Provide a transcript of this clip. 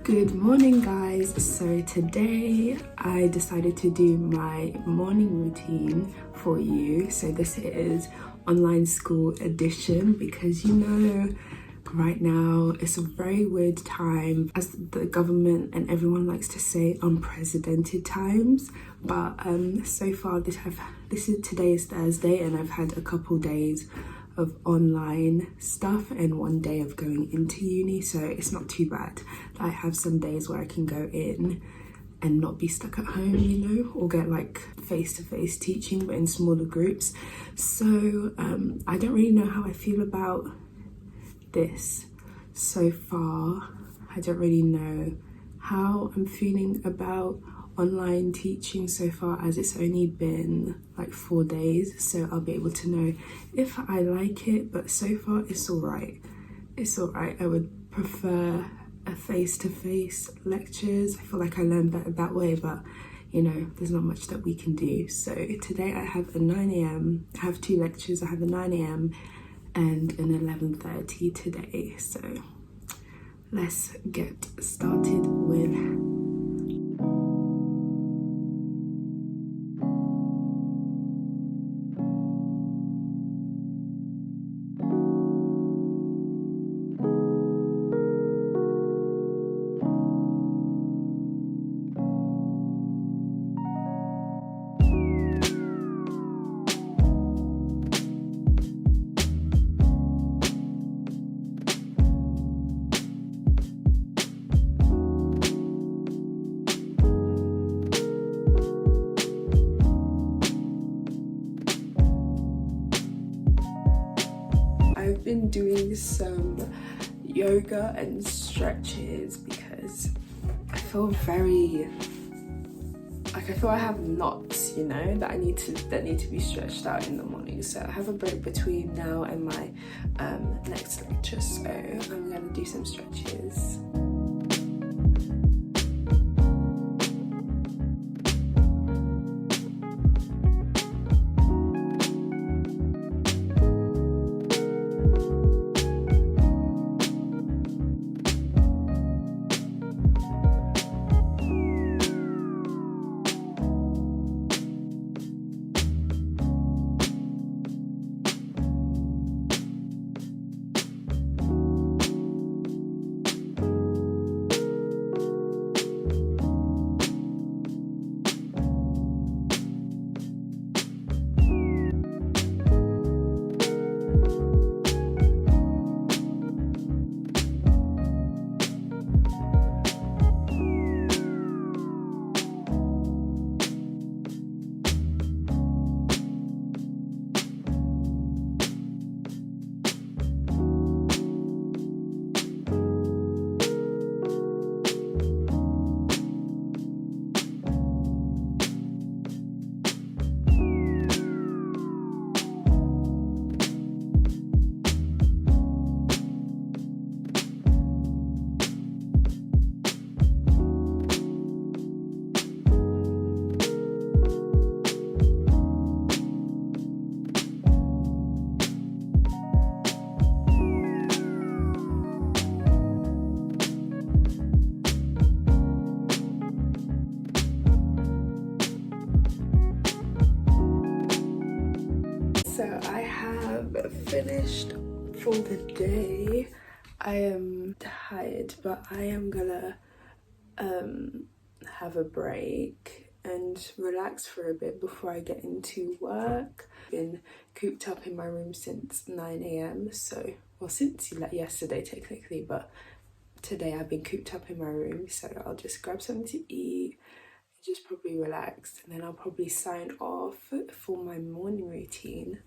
Good morning guys. So today I decided to do my morning routine for you. So this is online school edition because right now it's a very weird time, as the government and everyone likes to say, unprecedented times. But so far today is Thursday and I've had a couple days of online stuff and one day of going into uni, so it's not too bad. I have some days where I can go in and not be stuck at home, or get like face-to-face teaching but in smaller groups. So I don't really know how I feel about this so far. I don't really know how I'm feeling about online teaching so far, as it's only been like 4 days, so I'll be able to know if I like it. But so far it's all right. I would prefer a face-to-face lectures. I feel like I learn better that way, but there's not much that we can do. So today I have a 9 a.m. I have 2 lectures. I have a 9 a.m. and an 11:30 today. So let's get started with doing some yoga and stretches because I feel very like, I feel I have knots, you know, that need to be stretched out in the morning. So I have a break between now and my next lecture, so I'm gonna do some stretches. So I have finished for the day. I am tired, but I am gonna have a break and relax for a bit before I get into work. Been cooped up in my room since 9 a.m. so, well, since like yesterday technically, but today I've been cooped up in my room, so I'll just grab something to eat, just probably relax, and then I'll probably sign off for my morning routine.